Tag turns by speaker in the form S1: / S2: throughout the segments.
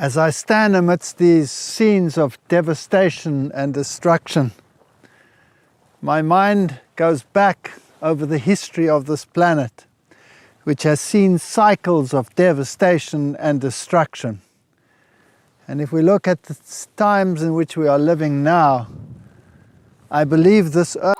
S1: As I stand amidst these scenes of devastation and destruction, my mind goes back over the history of this planet, which has seen cycles of devastation and destruction. And if we look at the times in which we are living now, I believe this earth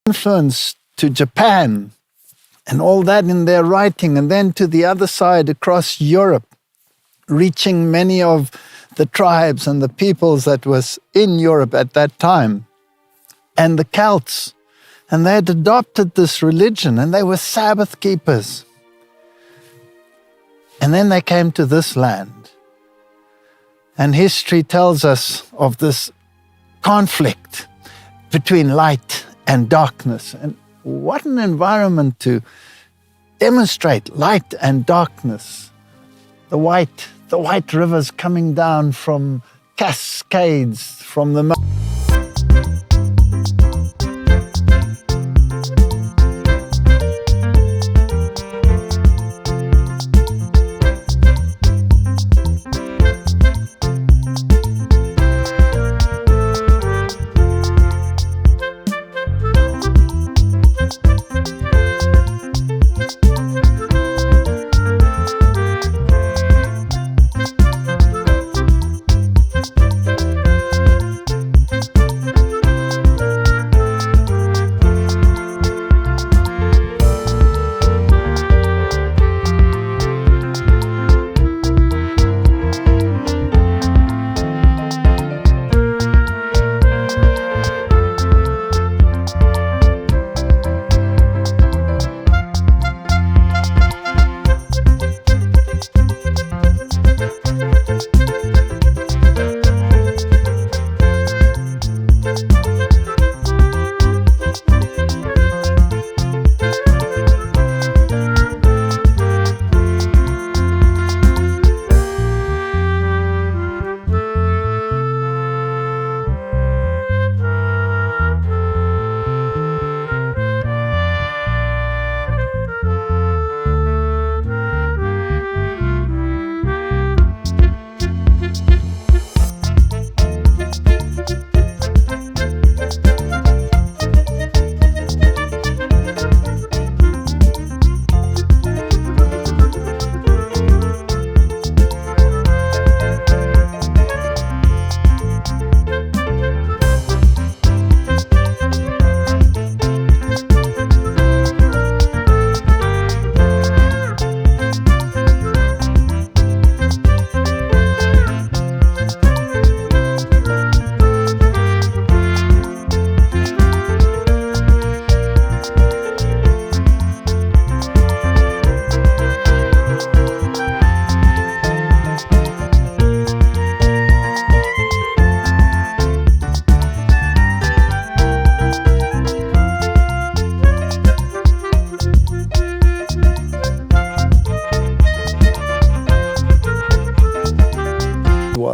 S1: influence to Japan and all that in their writing, and then to the other side across Europe, reaching many of the tribes and the peoples that was in Europe at that time, and the Celts. And they had adopted this religion, and they were Sabbath keepers. And then they came to this land. And history tells us of this conflict between light and darkness. And what an environment to demonstrate light and darkness. The white rivers coming down from cascades from the mountains.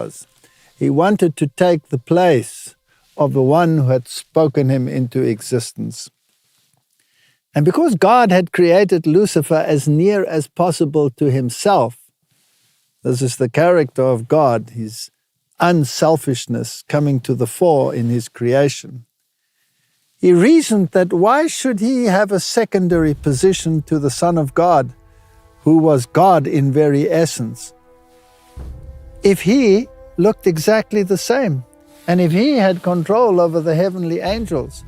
S1: was. He wanted to take the place of the one who had spoken him into existence. And because God had created Lucifer as near as possible to himself, this is the character of God, his unselfishness coming to the fore in his creation. He reasoned that why should he have a secondary position to the Son of God, who was God in very essence, if he looked exactly the same, and if he had control over the heavenly angels?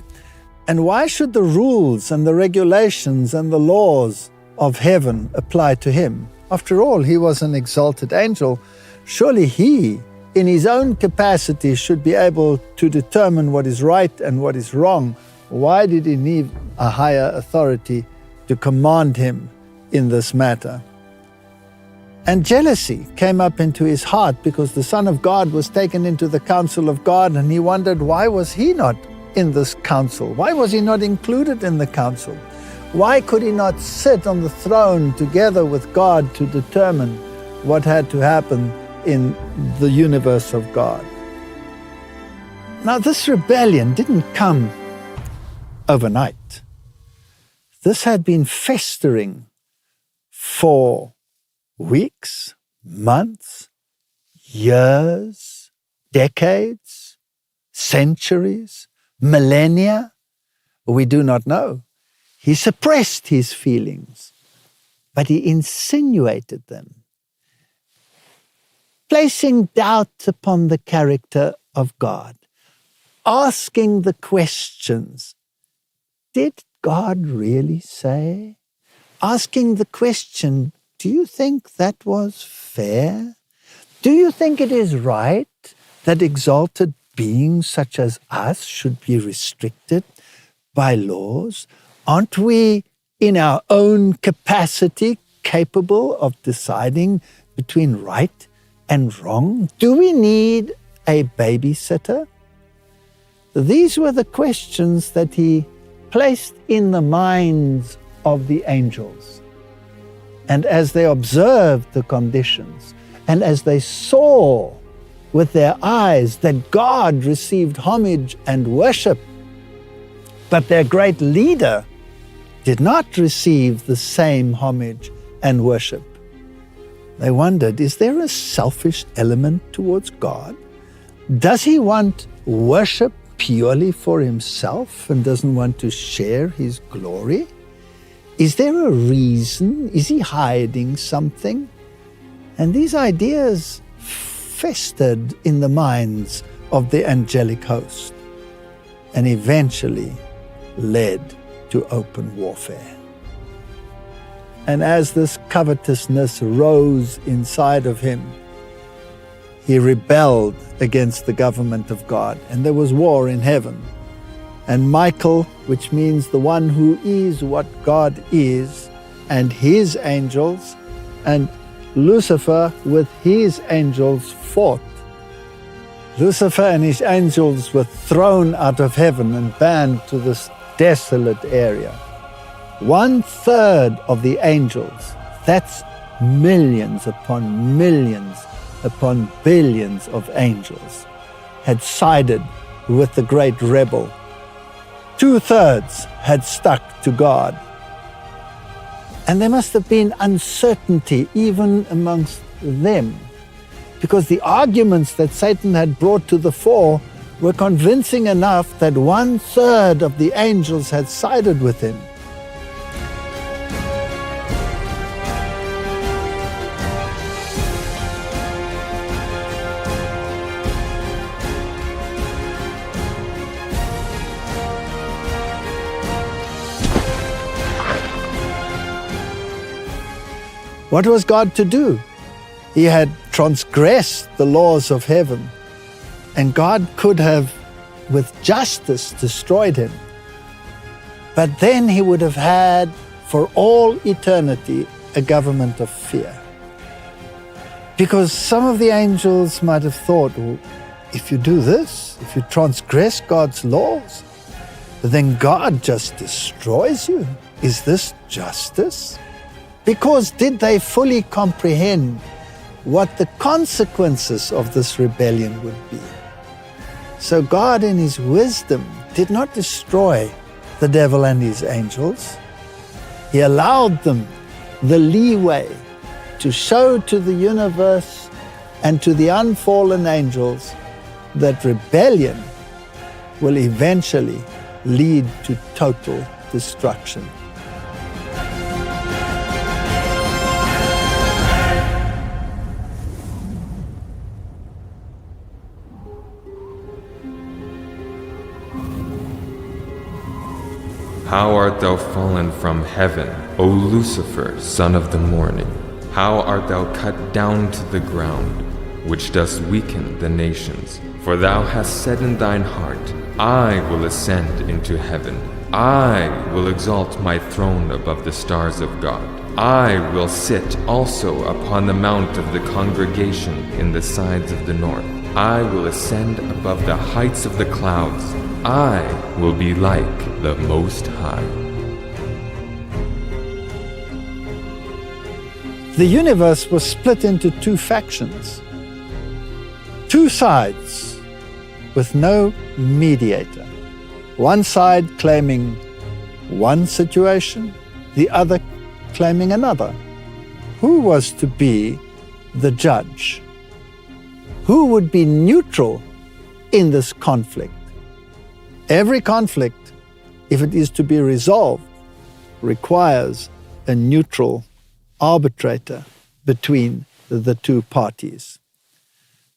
S1: And why should the rules and the regulations and the laws of heaven apply to him? After all, he was an exalted angel. Surely he, in his own capacity, should be able to determine what is right and what is wrong. Why did he need a higher authority to command him in this matter? And jealousy came up into his heart because the Son of God was taken into the council of God, and he wondered, why was he not in this council? Why was he not included in the council? Why could he not sit on the throne together with God to determine what had to happen in the universe of God? Now, this rebellion didn't come overnight. This had been festering for weeks, months, years, decades, centuries, millennia. We do not know. He suppressed his feelings, but he insinuated them, placing doubt upon the character of God, asking the questions, did God really say? Asking the question, do you think that was fair? Do you think it is right that exalted beings such as us should be restricted by laws? Aren't we, in our own capacity, capable of deciding between right and wrong? Do we need a babysitter? These were the questions that he placed in the minds of the angels. And as they observed the conditions, and as they saw with their eyes that God received homage and worship, but their great leader did not receive the same homage and worship, they wondered, is there a selfish element towards God? Does he want worship purely for himself and doesn't want to share his glory? Is there a reason? Is he hiding something? And these ideas festered in the minds of the angelic host and eventually led to open warfare. And as this covetousness rose inside of him, he rebelled against the government of God, and there was war in heaven. And Michael, which means the one who is what God is, and his angels, and Lucifer with his angels fought. Lucifer and his angels were thrown out of heaven and banned to this desolate area. 1/3 of the angels, that's millions upon millions upon billions of angels, had sided with the great rebel. 2/3 had stuck to God. And there must have been uncertainty even amongst them, because the arguments that Satan had brought to the fore were convincing enough that 1/3 of the angels had sided with him. What was God to do? He had transgressed the laws of heaven, and God could have, with justice, destroyed him. But then he would have had, for all eternity, a government of fear. Because some of the angels might have thought, well, if you do this, if you transgress God's laws, then God just destroys you. Is this justice? Because did they fully comprehend what the consequences of this rebellion would be. So God, in his wisdom, did not destroy the devil and his angels. He allowed them the leeway to show to the universe and to the unfallen angels that rebellion will eventually lead to total destruction.
S2: How art thou fallen from heaven, O Lucifer, son of the morning? How art thou cut down to the ground, which dost weaken the nations? For thou hast said in thine heart, I will ascend into heaven. I will exalt my throne above the stars of God. I will sit also upon the mount of the congregation in the sides of the north. I will ascend above the heights of the clouds. I will be like the Most High.
S1: The universe was split into two factions, two sides with no mediator. One side claiming one situation, the other claiming another. Who was to be the judge? Who would be neutral in this conflict? Every conflict, if it is to be resolved, requires a neutral arbitrator between the two parties.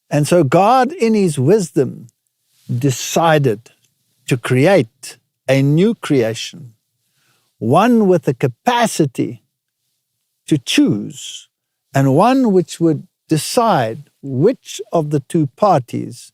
S1: And so God, in his wisdom, decided to create a new creation, one with the capacity to choose, and one which would decide which of the two parties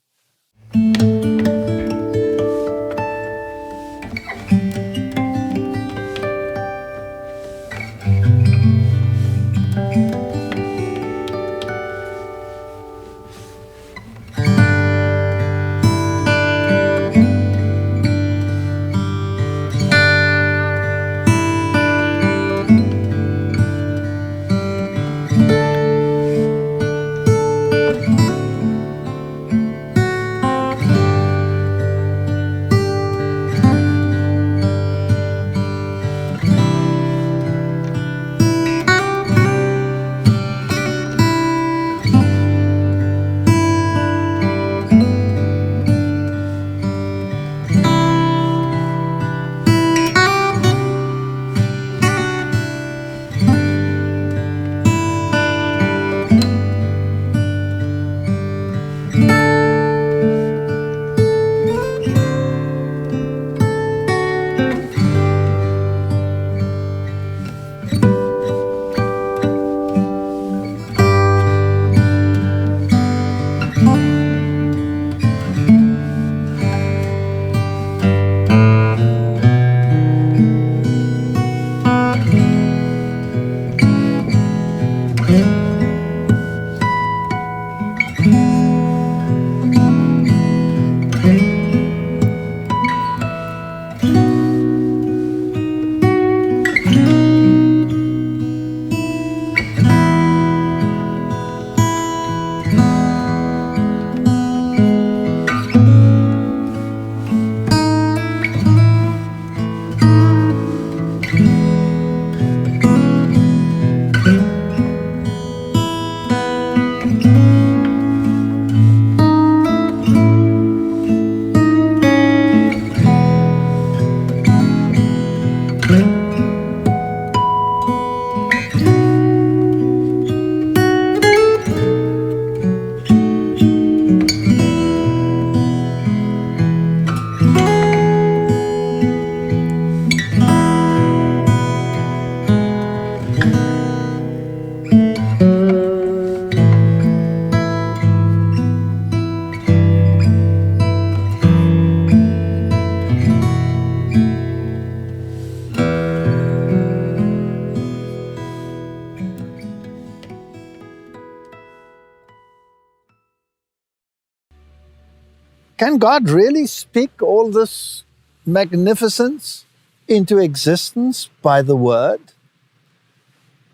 S1: Can God really speak all this magnificence into existence by the word?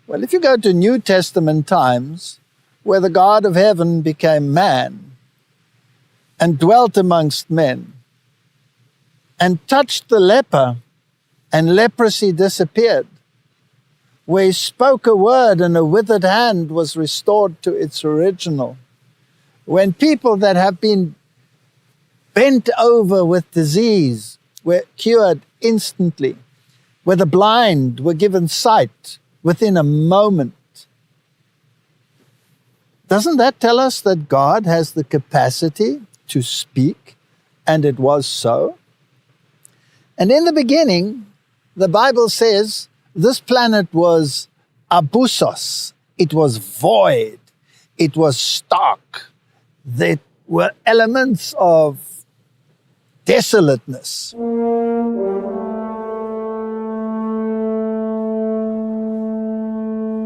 S1: Well, if you go to New Testament times, where the God of heaven became man and dwelt amongst men and touched the leper, and leprosy disappeared, where he spoke a word and a withered hand was restored to its original. When people that have been bent over with disease were cured instantly, where the blind were given sight within a moment. Doesn't that tell us that God has the capacity to speak, and it was so? And in the beginning, the Bible says this planet was abusos. It was void. It was stark. There were elements of desolateness.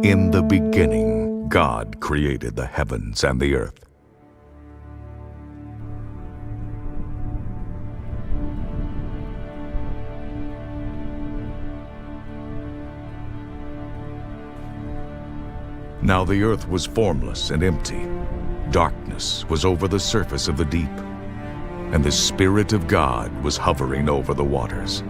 S3: In the beginning, God created the heavens and the earth. Now the earth was formless and empty. Darkness was over the surface of the deep, and the Spirit of God was hovering over the waters.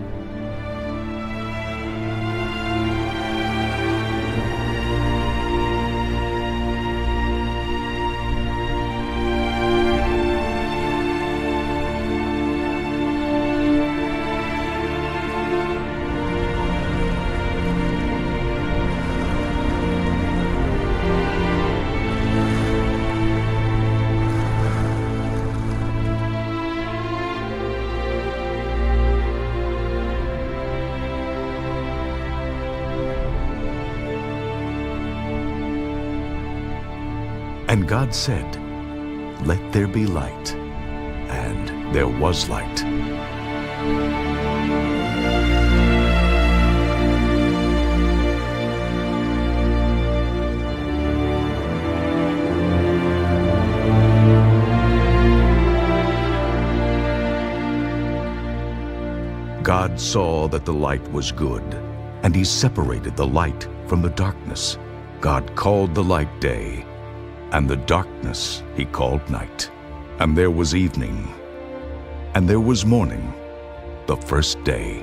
S3: And God said, "Let there be light," and there was light. God saw that the light was good, and he separated the light from the darkness. God called the light day, and the darkness he called night. And there was evening, and there was morning, the first day.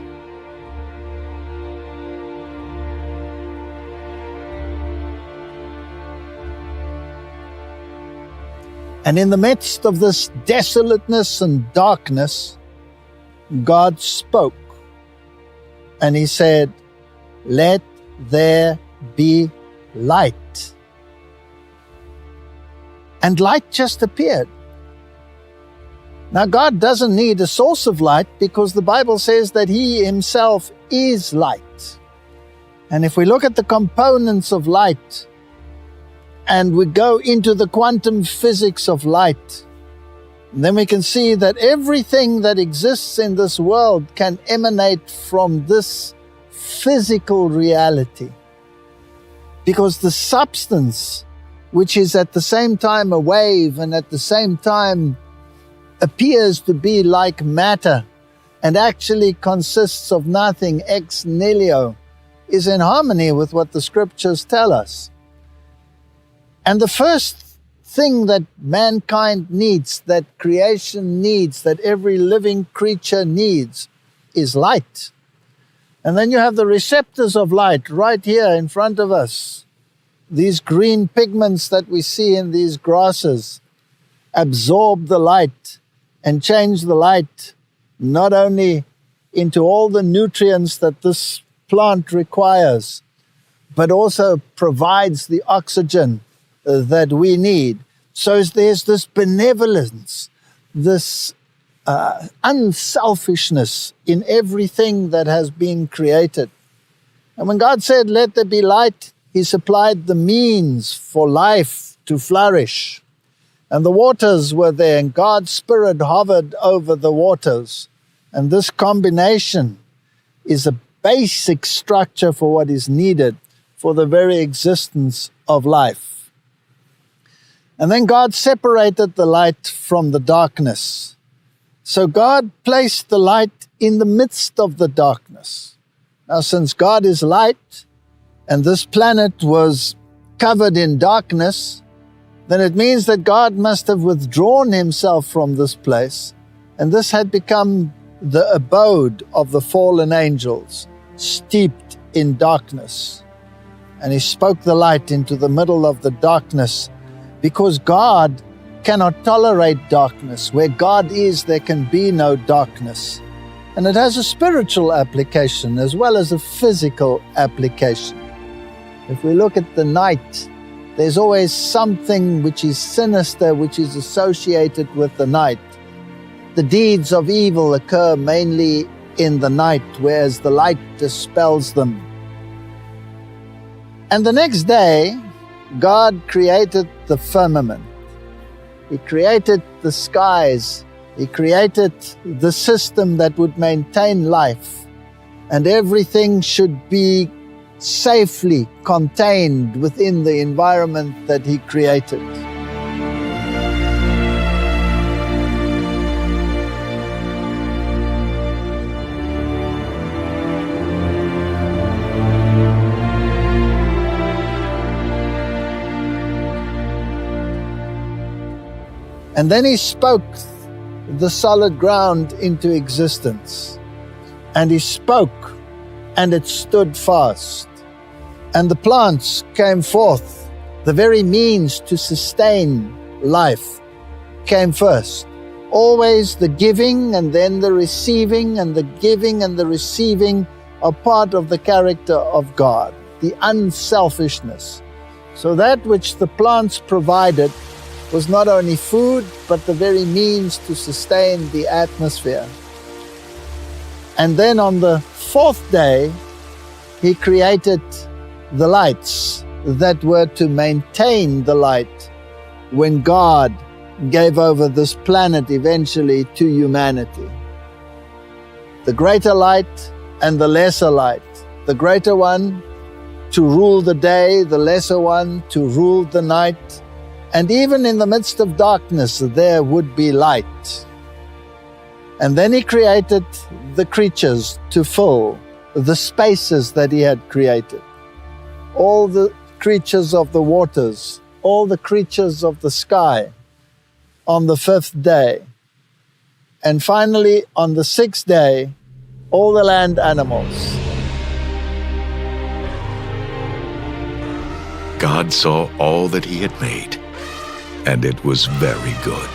S1: And in the midst of this desolateness and darkness, God spoke, and he said, "Let there be light." And light just appeared. Now, God doesn't need a source of light because the Bible says that he himself is light. And if we look at the components of light and we go into the quantum physics of light, then we can see that everything that exists in this world can emanate from this physical reality. Because the substance, which is at the same time a wave and at the same time appears to be like matter and actually consists of nothing, ex nihilo, is in harmony with what the scriptures tell us. And the first thing that mankind needs, that creation needs, that every living creature needs, is light. And then you have the receptors of light right here in front of us. These green pigments that we see in these grasses absorb the light and change the light not only into all the nutrients that this plant requires, but also provides the oxygen that we need. So there's this benevolence, this unselfishness in everything that has been created. And when God said, "Let there be light," he supplied the means for life to flourish. And the waters were there, and God's Spirit hovered over the waters. And this combination is a basic structure for what is needed for the very existence of life. And then God separated the light from the darkness. So God placed the light in the midst of the darkness. Now, since God is light, and this planet was covered in darkness, then it means that God must have withdrawn himself from this place, and this had become the abode of the fallen angels, steeped in darkness. And he spoke the light into the middle of the darkness, because God cannot tolerate darkness. Where God is, there can be no darkness. And it has a spiritual application as well as a physical application. If we look at the night, there's always something which is sinister, which is associated with the night. The deeds of evil occur mainly in the night, whereas the light dispels them. And the next day, God created the firmament. He created the skies. He created the system that would maintain life. And everything should be safely contained within the environment that he created. And then he spoke the solid ground into existence. And he spoke, and it stood fast. And the plants came forth. The very means to sustain life came first. Always the giving and then the receiving, and the giving and the receiving are part of the character of God, the unselfishness. So that which the plants provided was not only food, but the very means to sustain the atmosphere. And then on the fourth day, he created the lights that were to maintain the light when God gave over this planet eventually to humanity. The greater light and the lesser light. The greater one to rule the day, the lesser one to rule the night. And even in the midst of darkness, there would be light. And then he created the creatures to fill the spaces that he had created. All the creatures of the waters, all the creatures of the sky on the fifth day. And finally, on the sixth day, all the land animals.
S3: God saw all that he had made, and it was very good.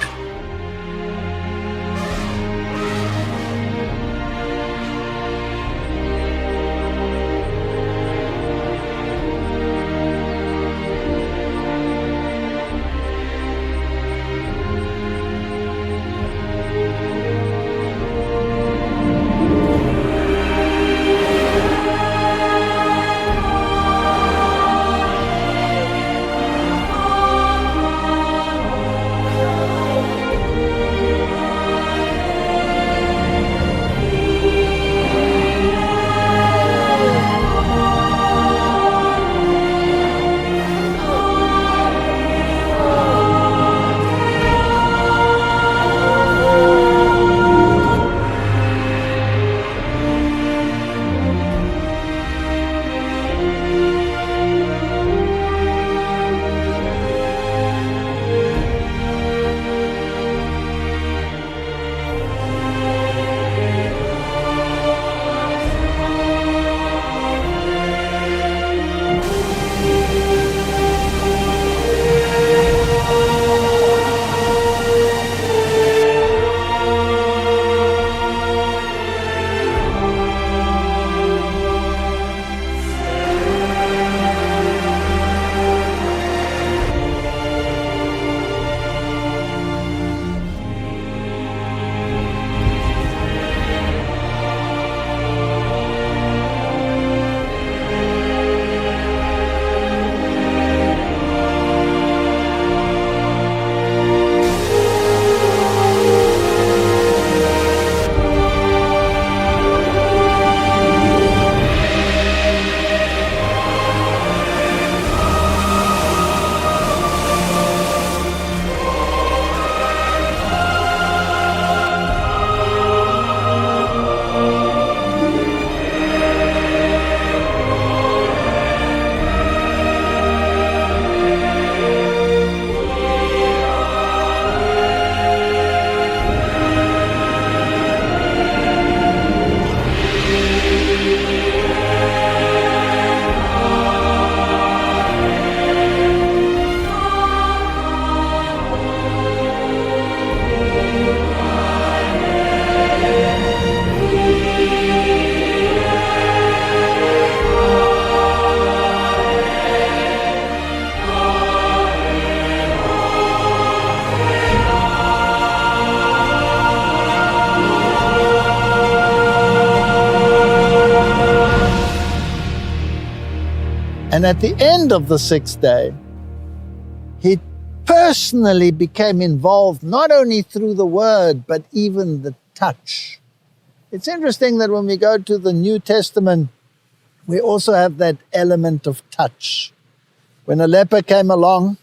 S1: at the end of the sixth day, he personally became involved, not only through the word, but even the touch. It's interesting that when we go to the New Testament, we also have that element of touch. When a leper came along,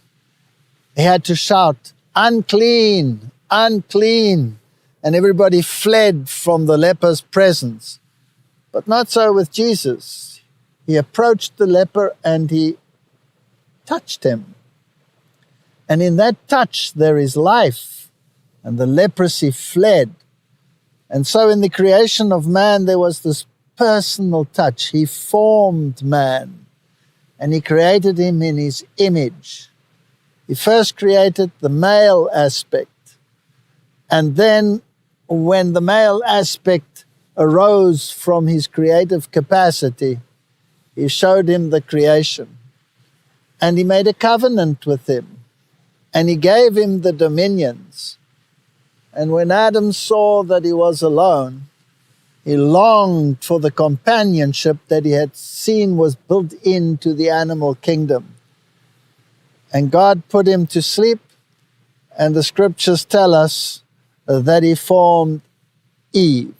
S1: he had to shout, "Unclean, unclean," and everybody fled from the leper's presence. But not so with Jesus. He approached the leper and he touched him. And in that touch there is life, and the leprosy fled. And so in the creation of man there was this personal touch. He formed man, and he created him in his image. He first created the male aspect, and then when the male aspect arose from his creative capacity, he showed him the creation. And he made a covenant with him, and he gave him the dominions. And when Adam saw that he was alone, he longed for the companionship that he had seen was built into the animal kingdom. And God put him to sleep, and the scriptures tell us that he formed Eve.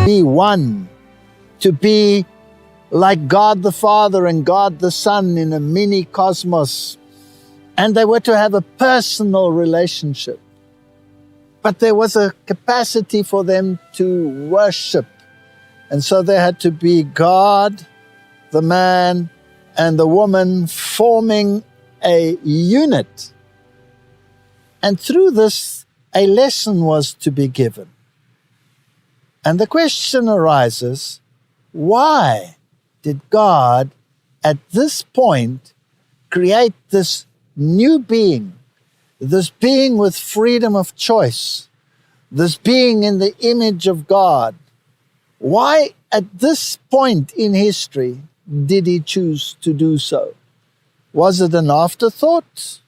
S1: Be one, to be like God the Father and God the Son in a mini cosmos. And they were to have a personal relationship. But there was a capacity for them to worship. And so there had to be God, the man, and the woman forming a unit. And through this, a lesson was to be given. And the question arises, why did God at this point create this new being, this being with freedom of choice, this being in the image of God? Why at this point in history did he choose to do so? Was it an afterthought?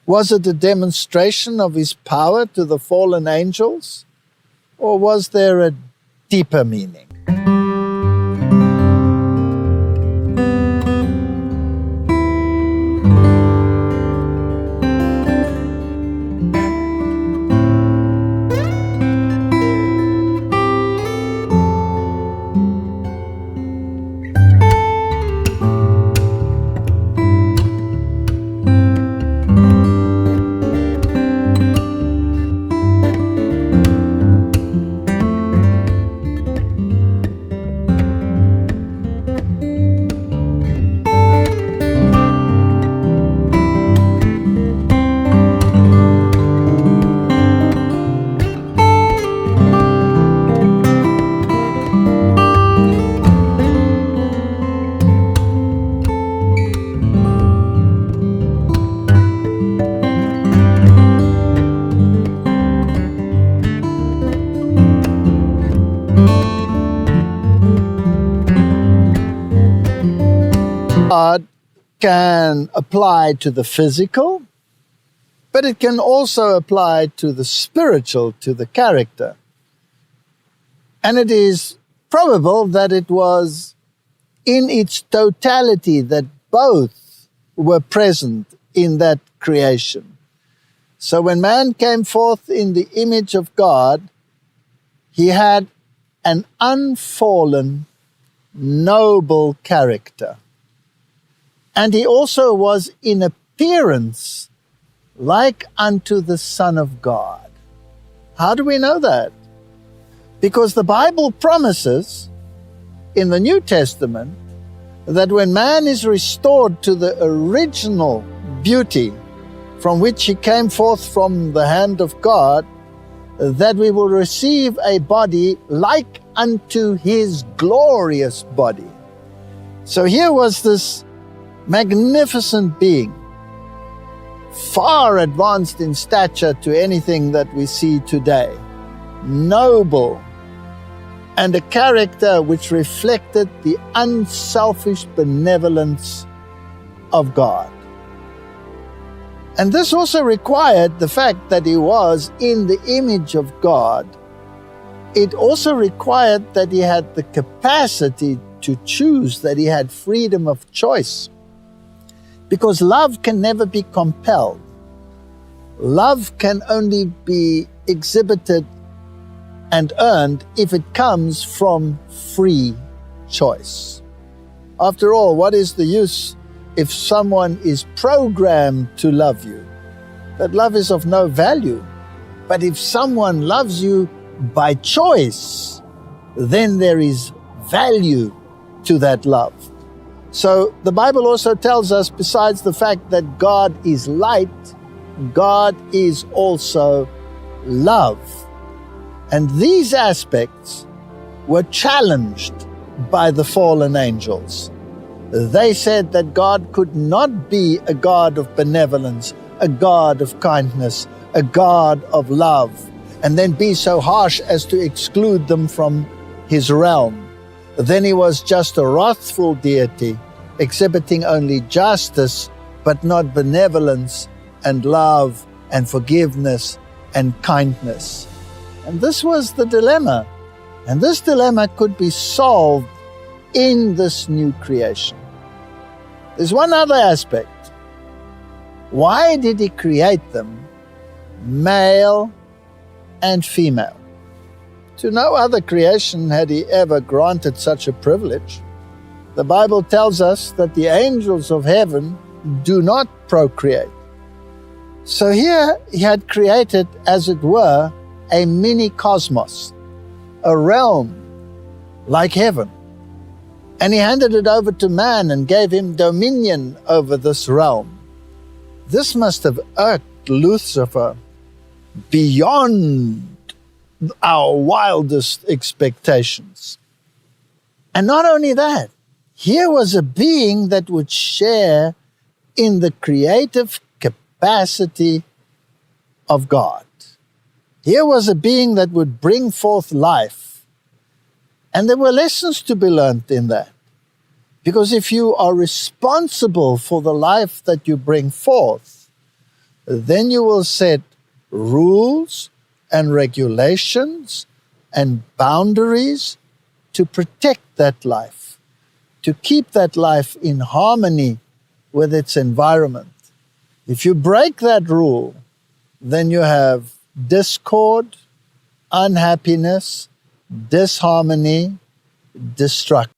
S1: Was it a demonstration of his power to the fallen angels? Or was there a deeper meaning? God can apply to the physical, but it can also apply to the spiritual, to the character. And it is probable that it was in its totality that both were present in that creation. So when man came forth in the image of God, he had an unfallen, noble character. And he also was in appearance like unto the Son of God. How do we know that? Because the Bible promises in the New Testament that when man is restored to the original beauty from which he came forth from the hand of God, that we will receive a body like unto his glorious body. So here was this magnificent being, far advanced in stature to anything that we see today, noble, and a character which reflected the unselfish benevolence of God. And this also required the fact that he was in the image of God. It also required that he had the capacity to choose, that he had freedom of choice. Because love can never be compelled. Love can only be exhibited and earned if it comes from free choice. After all, what is the use if someone is programmed to love you? That love is of no value. But if someone loves you by choice, then there is value to that love. So the Bible also tells us, besides the fact that God is light, God is also love. And these aspects were challenged by the fallen angels. They said that God could not be a God of benevolence, a God of kindness, a God of love, and then be so harsh as to exclude them from his realm. Then he was just a wrathful deity, exhibiting only justice, but not benevolence and love and forgiveness and kindness. And this was the dilemma. And this dilemma could be solved in this new creation. There's one other aspect. Why did he create them male and female? To no other creation had he ever granted such a privilege. The Bible tells us that the angels of heaven do not procreate. So here he had created, as it were, a mini cosmos, a realm like heaven. And he handed it over to man and gave him dominion over this realm. This must have irked Lucifer beyond our wildest expectations. And not only that, here was a being that would share in the creative capacity of God. Here was a being that would bring forth life And there were lessons to be learned in that. Because if you are responsible for the life that you bring forth, then you will set rules and regulations and boundaries to protect that life, to keep that life in harmony with its environment. If you break that rule, then you have discord, unhappiness, disharmony, destruction.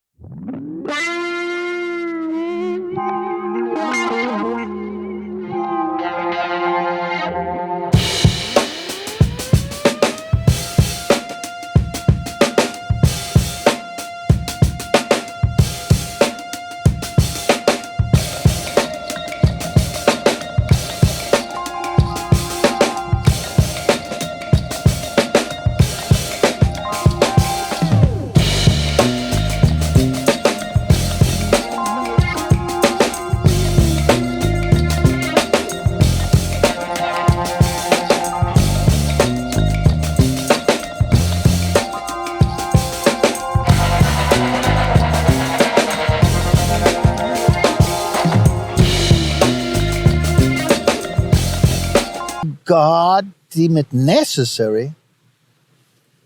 S1: God deemed it necessary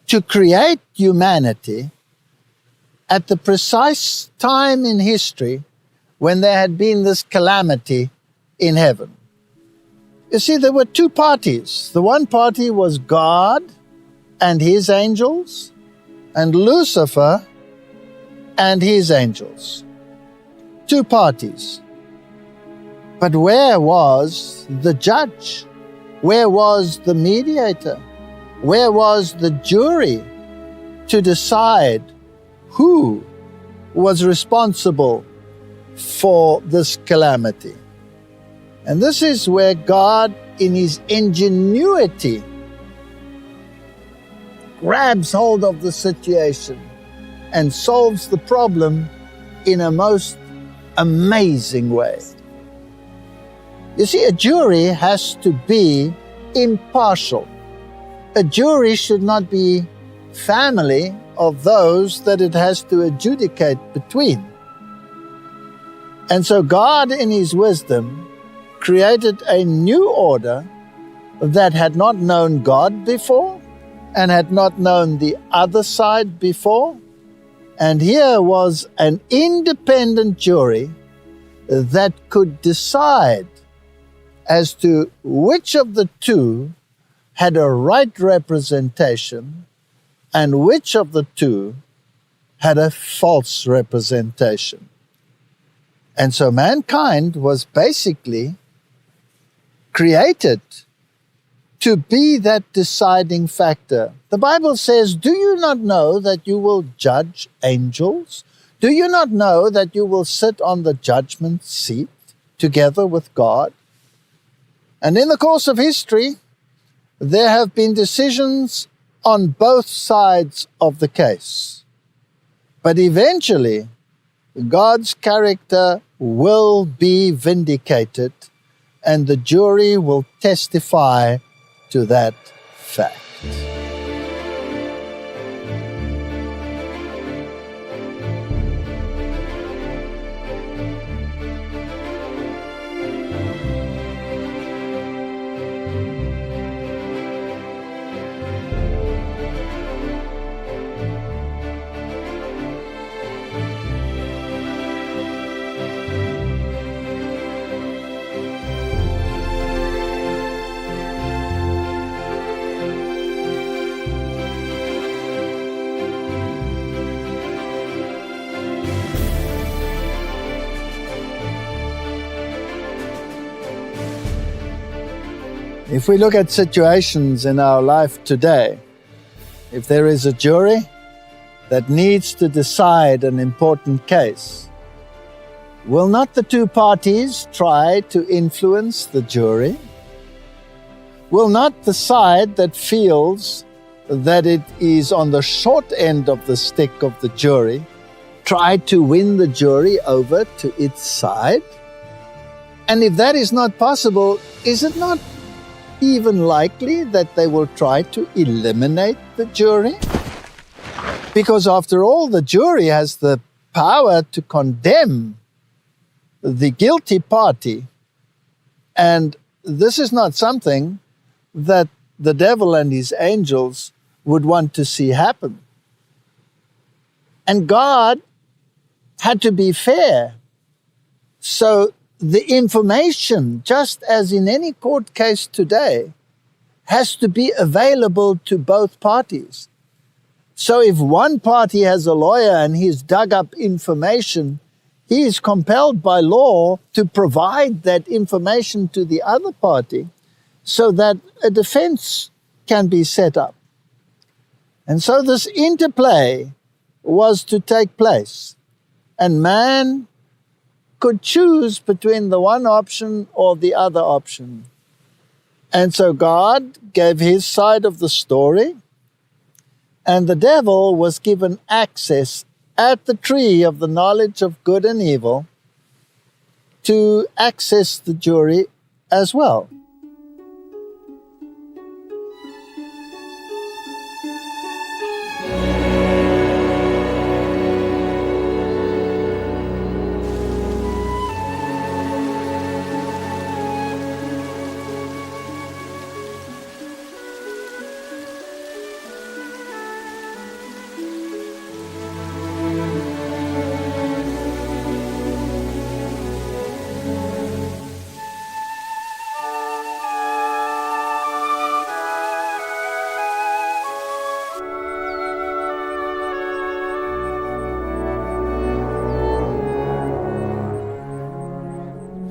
S1: to create humanity at the precise time in history when there had been this calamity in heaven. You see, there were two parties. The one party was God and his angels, and Lucifer and his angels. Two parties. But where was the judge? Where was the mediator? Where was the jury to decide who was responsible for this calamity? And this is where God, in his ingenuity, grabs hold of the situation and solves the problem in a most amazing way. You see, a jury has to be impartial. A jury should not be family of those that it has to adjudicate between. And so God, in his wisdom, created a new order that had not known God before and had not known the other side before. And here was an independent jury that could decide as to which of the two had a right representation and which of the two had a false representation. And so mankind was basically created to be that deciding factor. The Bible says, do you not know that you will judge angels? Do you not know that you will sit on the judgment seat together with God? And in the course of history, there have been decisions on both sides of the case. But eventually, God's character will be vindicated, and the jury will testify to that fact. If we look at situations in our life today, if there is a jury that needs to decide an important case, will not the two parties try to influence the jury? Will not the side that feels that it is on the short end of the stick of the jury try to win the jury over to its side? And if that is not possible, is it not even likely that they will try to eliminate the jury? Because after all, the jury has the power to condemn the guilty party. And this is not something that the devil and his angels would want to see happen. And God had to be fair. So the information, just as in any court case today, has to be available to both parties. So if one party has a lawyer and he's dug up information, he is compelled by law to provide that information to the other party so that a defense can be set up. And so this interplay was to take place. And man could choose between the one option or the other option. And so God gave his side of the story, and the devil was given access at the tree of the knowledge of good and evil to access the jury as well.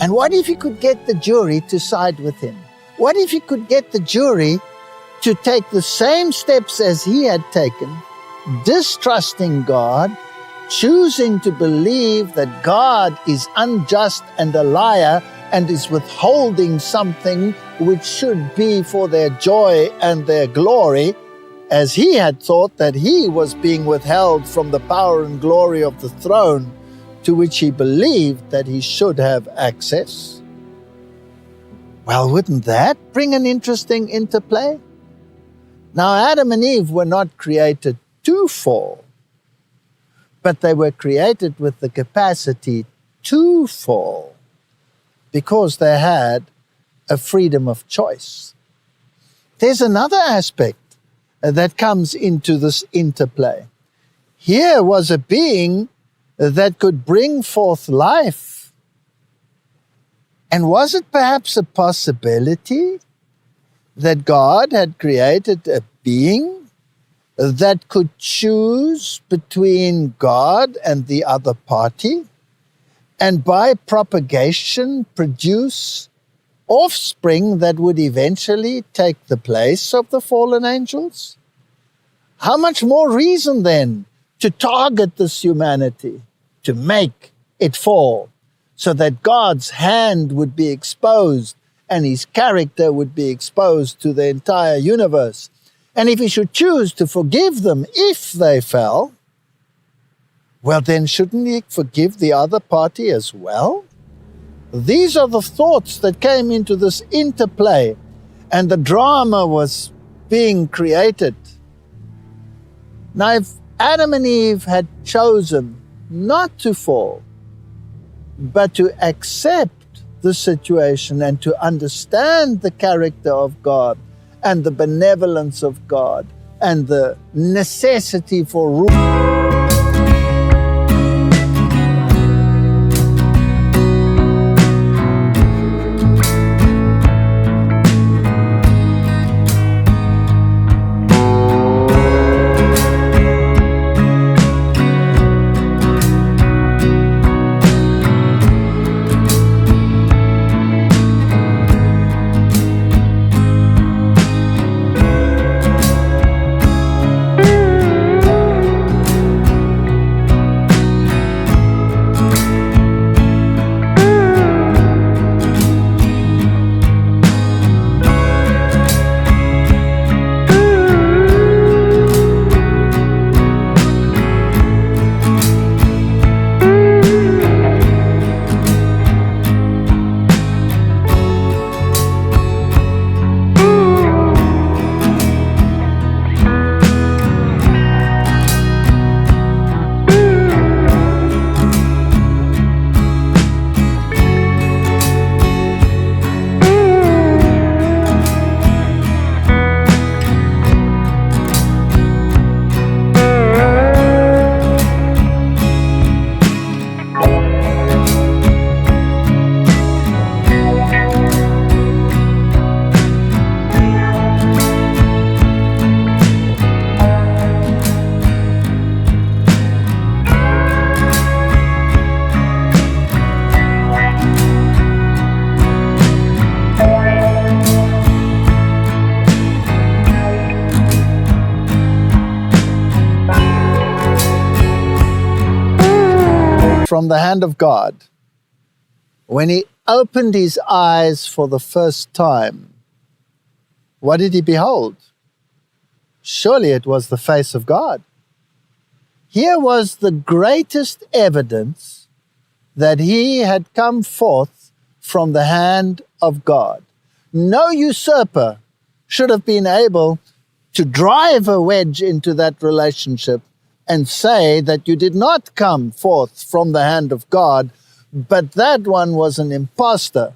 S1: And what if he could get the jury to side with him? What if he could get the jury to take the same steps as he had taken, distrusting God, choosing to believe that God is unjust and a liar and is withholding something which should be for their joy and their glory, as he had thought that he was being withheld from the power and glory of the throne to which he believed that he should have access? Well, wouldn't that bring an interesting interplay? Now, Adam and Eve were not created to fall, but they were created with the capacity to fall because they had a freedom of choice. There's another aspect that comes into this interplay. Here was a being that could bring forth life. And was it perhaps a possibility that God had created a being that could choose between God and the other party, and by propagation produce offspring that would eventually take the place of the fallen angels? How much more reason then to target this humanity, to make it fall, so that God's hand would be exposed and his character would be exposed to the entire universe. And if he should choose to forgive them if they fell, well, then shouldn't he forgive the other party as well? These are the thoughts that came into this interplay, and the drama was being created. Now, if Adam and Eve had chosen not to fall, but to accept the situation and to understand the character of God and the benevolence of God and the necessity for rule. from the hand of God, when he opened his eyes for the first time, what did he behold? Surely it was the face of God. Here was the greatest evidence that he had come forth from the hand of God. No usurper should have been able to drive a wedge into that relationship and say that you did not come forth from the hand of God, but that one was an impostor,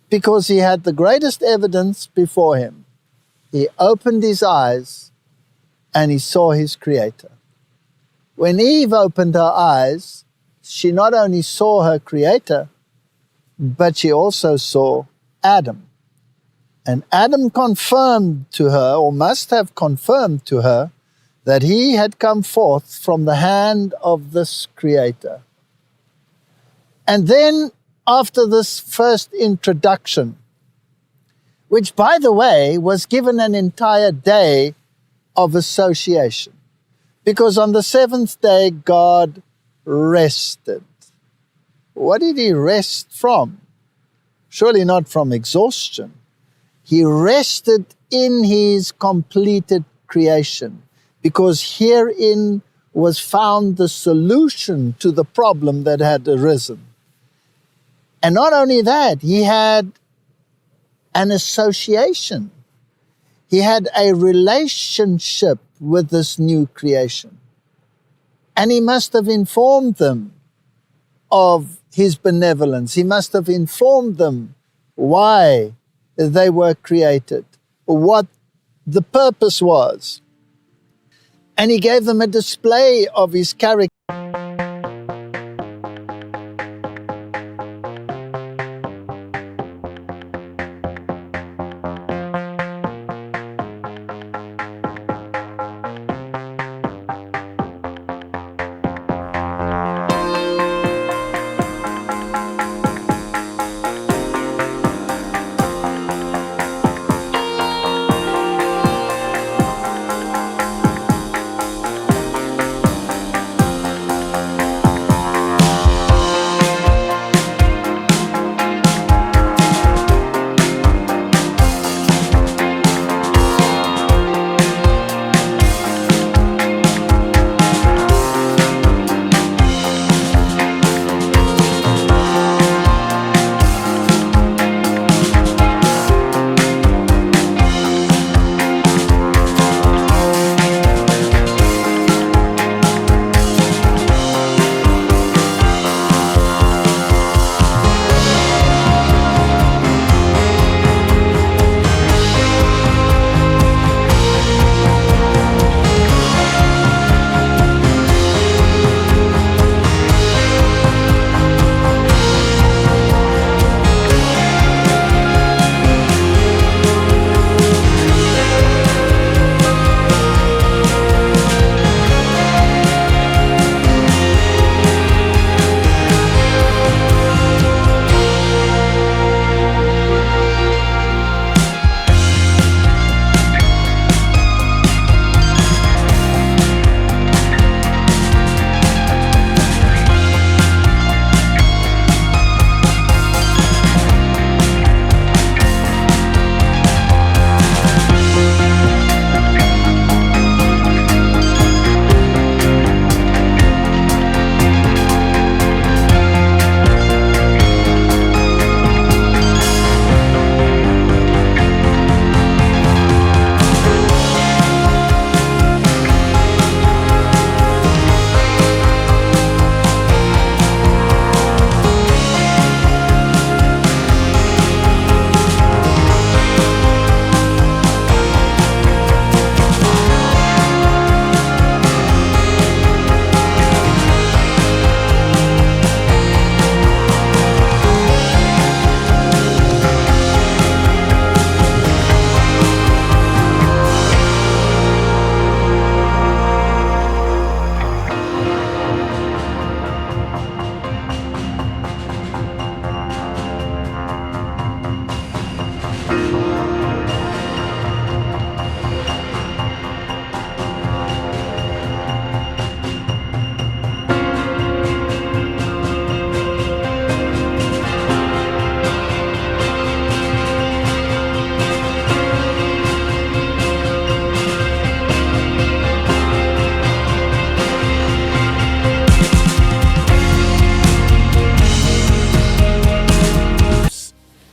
S1: because he had the greatest evidence before him. He opened his eyes and he saw his Creator. When Eve opened her eyes, she not only saw her Creator, but she also saw Adam. And Adam confirmed to her, or must have confirmed to her, that he had come forth from the hand of this Creator. And then, after this first introduction, which, by the way, was given an entire day of association, because on the seventh day, God rested. What did he rest from? Surely not from exhaustion. He rested in his completed creation, because herein was found the solution to the problem that had arisen. And not only that, he had an association. He had a relationship with this new creation. And he must have informed them of his benevolence. He must have informed them why they were created, what the purpose was. And he gave them a display of his character.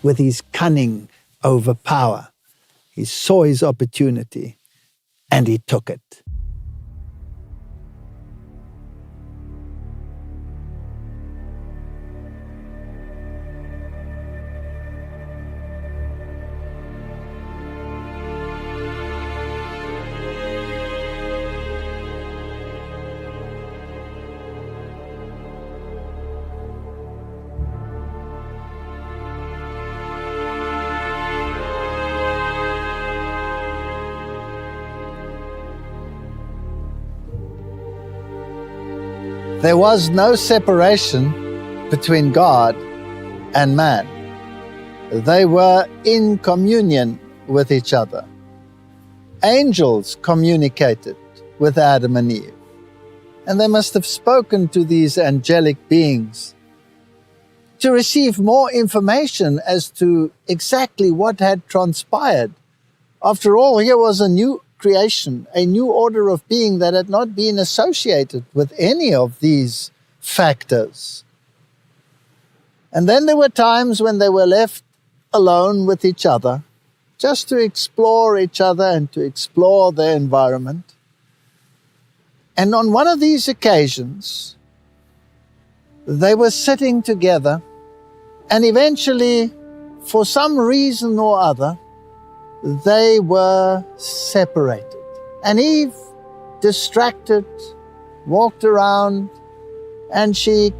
S1: with his cunning over power. He saw his opportunity and he took it. There was no separation between God and man. They were in communion with each other. Angels communicated with Adam and Eve, and they must have spoken to these angelic beings to receive more information as to exactly what had transpired. After all, here was a new creation, a new order of being that had not been associated with any of these factors. And then there were times when they were left alone with each other, just to explore each other and to explore their environment. And on one of these occasions, they were sitting together, and eventually, for some reason or other, they were separated. And Eve, distracted, walked around, and she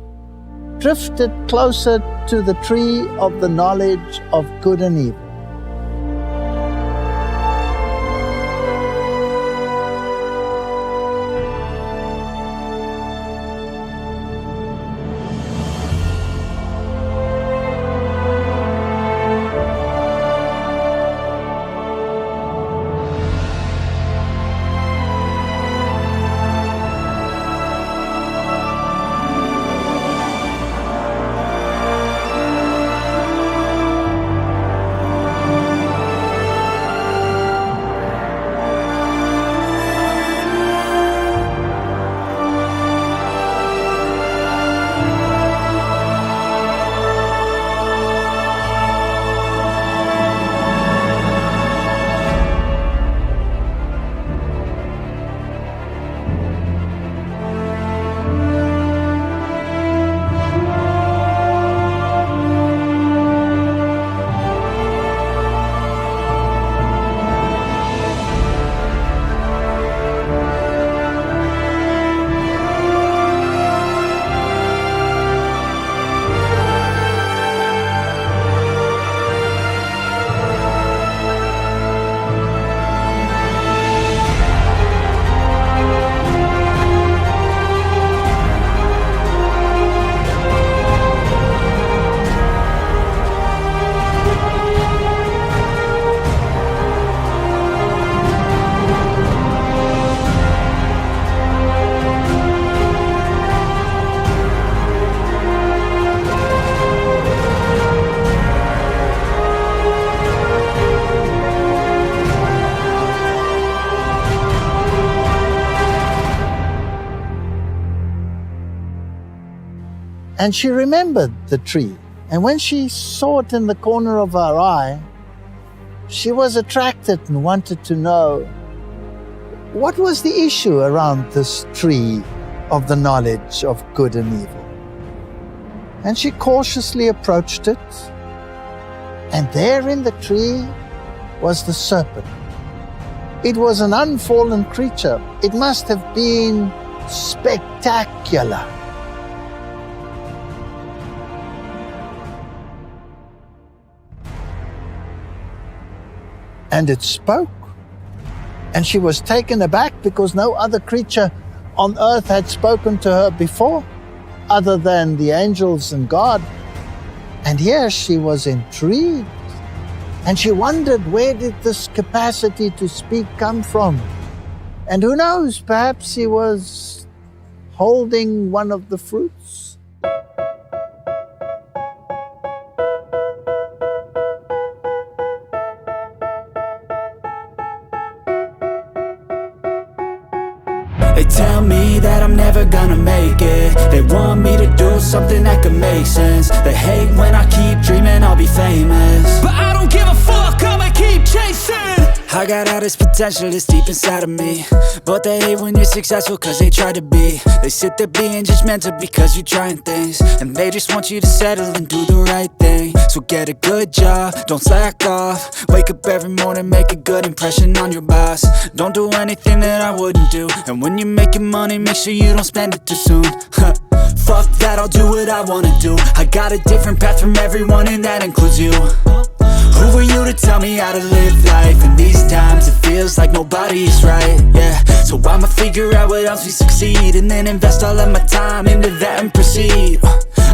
S1: drifted closer to the tree of the knowledge of good and evil. And she remembered the tree. And when she saw it in the corner of her eye, she was attracted and wanted to know what was the issue around this tree of the knowledge of good and evil. And she cautiously approached it, and there in the tree was the serpent. It was an unfallen creature. It must have been spectacular. And it spoke. And she was taken aback because no other creature on earth had spoken to her before, other than the angels and God. And here she was intrigued. And she wondered, where did this capacity to speak come from? And who knows, perhaps he was holding one of the fruits.
S4: tell me that I'm never gonna make it. They want me to do something that could make sense. They hate when I keep dreaming I'll be famous, but I don't give a fuck, I'ma keep chasing. I got all this potential that's deep inside of me, but they hate when you're successful cause they try to be. They sit there being judgmental because you're trying things, and they just want you to settle and do the right thing. So get a good job, don't slack off. Wake up every morning, make a good impression on your boss. Don't do anything that I wouldn't do, and when you're making money, make sure you don't spend it too soon. Fuck that, I'll do what I wanna do. I got a different path from everyone, and that includes you. Who are you to tell me how to live life? In these times it feels like nobody is right, yeah. So I'ma figure out what else we succeed, and then invest all of my time into that and proceed.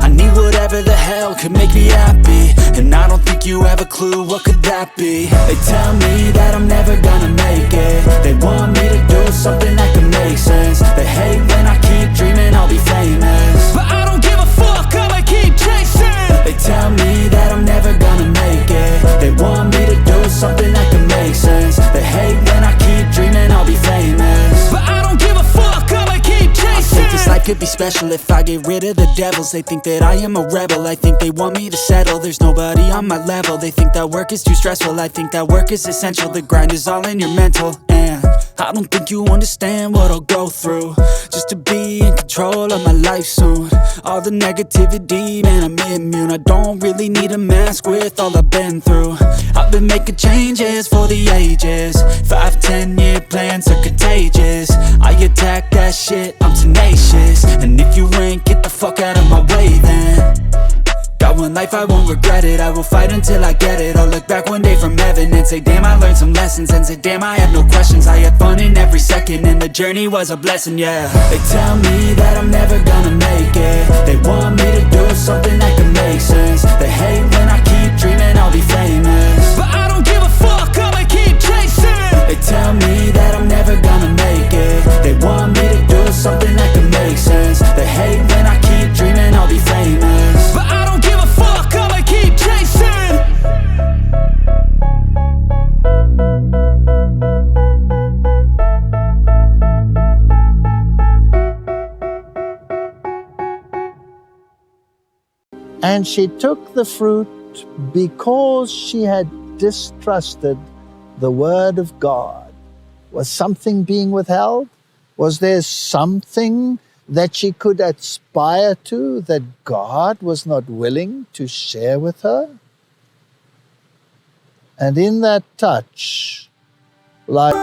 S4: I need whatever the hell could make me happy, and I don't think you have a clue what could that be. They tell me that I'm never gonna make it. They want me to do something that could make sense. They hate when I keep dreaming I'll be famous, but I don't give a fuck, I'ma keep chasing. They tell me that I'm never gonna make it. They want me to do something that can make sense. They hate when I keep dreaming I'll be famous, but I don't give a fuck, I'ma keep chasing. I think this life could be special if I get rid of the devils. They think that I am a rebel, I think they want me to settle. There's nobody on my level. They think that work is too stressful, I think that work is essential. The grind is all in your mental, and I don't think you understand what I'll go through just to be in control of my life soon. All the negativity, man, I'm immune. I don't really need a mask with all I've been through. I've been making changes for the ages. 5-10 year plans are contagious. I attack that shit, I'm tenacious. And if you ain't, get the fuck out of my way then. Got one life, I won't regret it. I will fight until I get it. I'll look back one day from heaven and say, damn, I learned some lessons. And say, damn, I have no questions. I had fun in every second, and the journey was a blessing, yeah. They tell me that I'm never gonna make it. They want me to do something that can make sense. They hate when I keep dreaming I'll be famous, but I don't give a fuck, I'ma keep chasing. They tell me that I'm never gonna make it. They want me to do something that can make sense. They hate when I keep dreaming I'll be famous, but I don't give a fuck, I'ma keep chasing.
S1: And she took the fruit because she had distrusted the word of God. Was something being withheld? Was there something that she could aspire to that God was not willing to share with her? And in that touch, like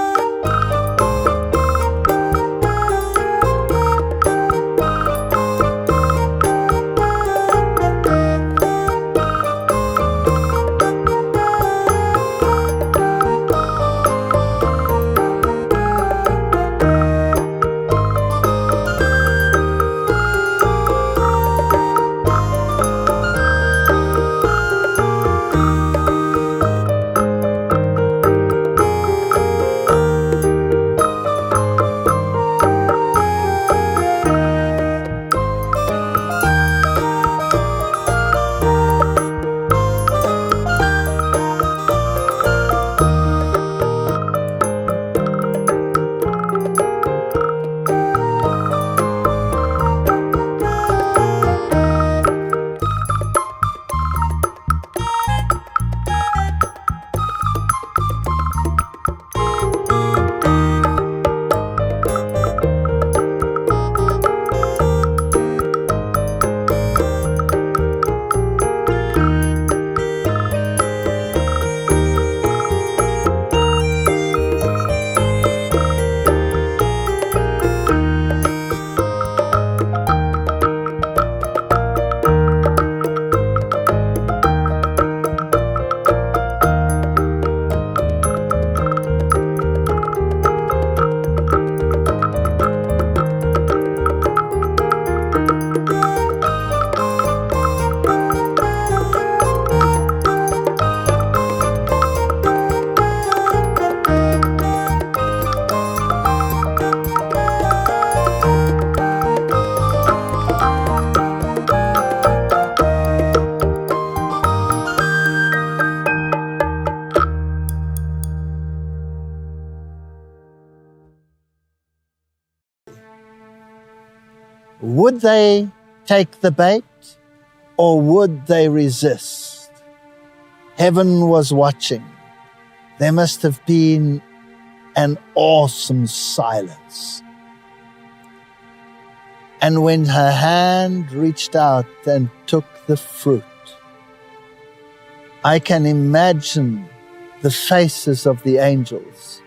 S1: Would they take the bait or would they resist? Heaven was watching. There must have been an awesome silence. And when her hand reached out and took the fruit, I can imagine the faces of the angels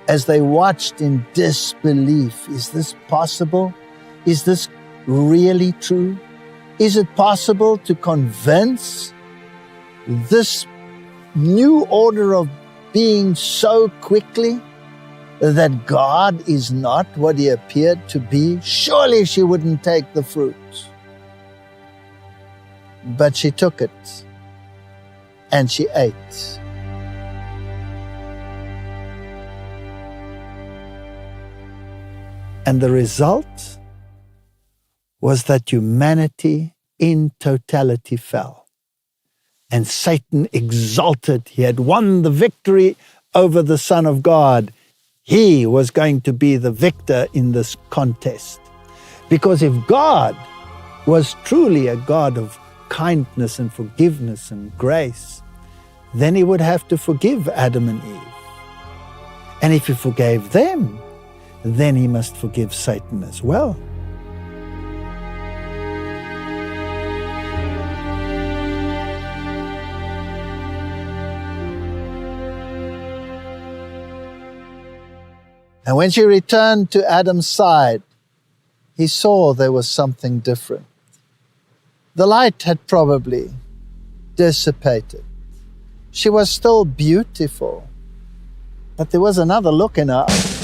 S1: as they watched in disbelief. Is this possible? Is this really true? Is it possible to convince this new order of being so quickly that God is not what he appeared to be? Surely she wouldn't take the fruit. But she took it and she ate. And the result was that humanity in totality fell. And Satan exulted. He had won the victory over the Son of God. He was going to be the victor in this contest. Because if God was truly a God of kindness and forgiveness and grace, then he would have to forgive Adam and Eve. And if he forgave them, then he must forgive Satan as well. And when she returned to Adam's side, he saw there was something different. The light had probably dissipated. She was still beautiful, but there was another look in her eyes.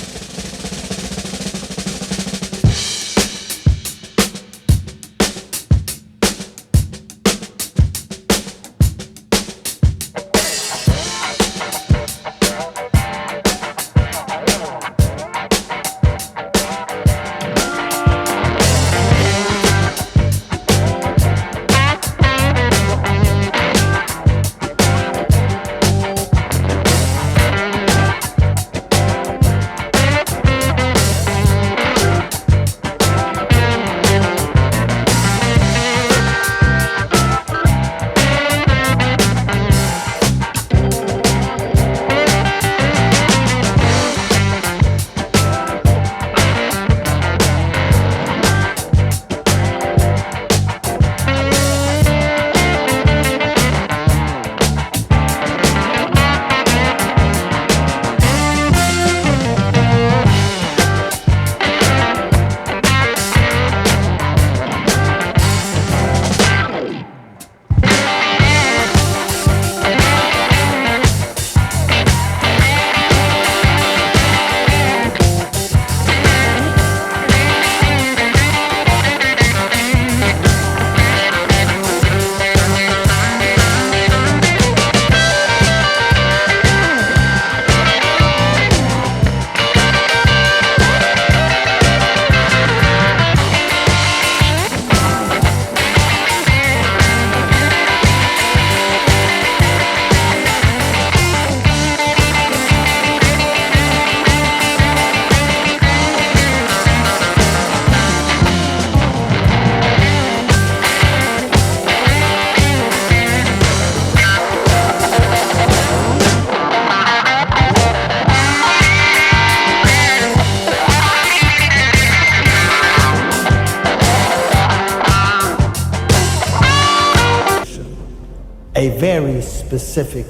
S1: A very specific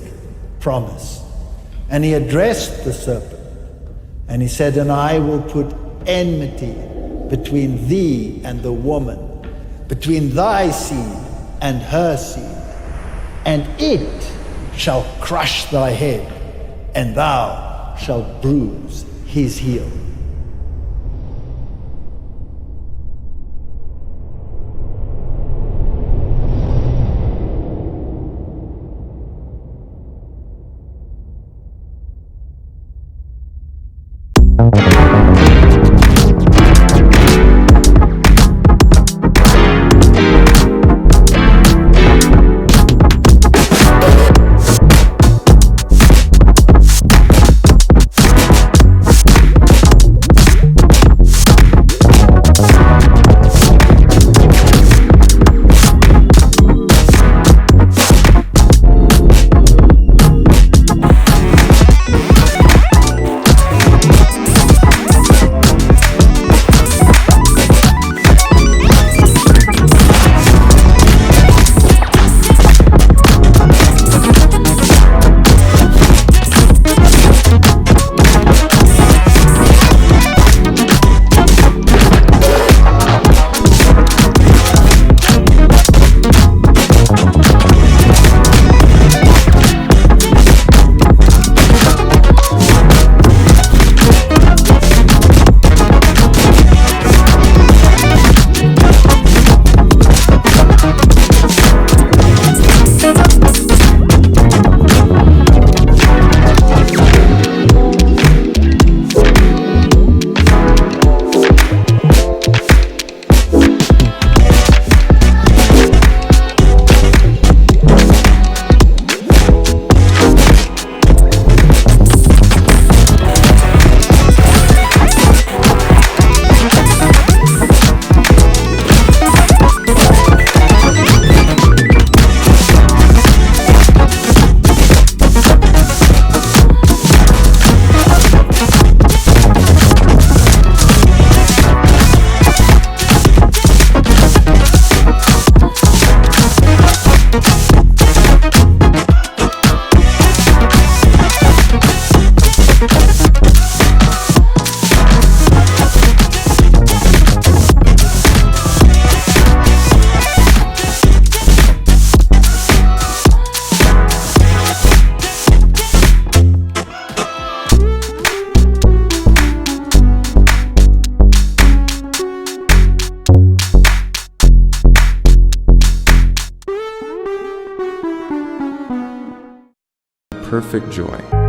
S1: promise. And he addressed the serpent and he said, "And I will put enmity between thee and the woman, between thy seed and her seed, and it shall crush thy head, and thou shalt bruise his heel."
S2: perfect joy.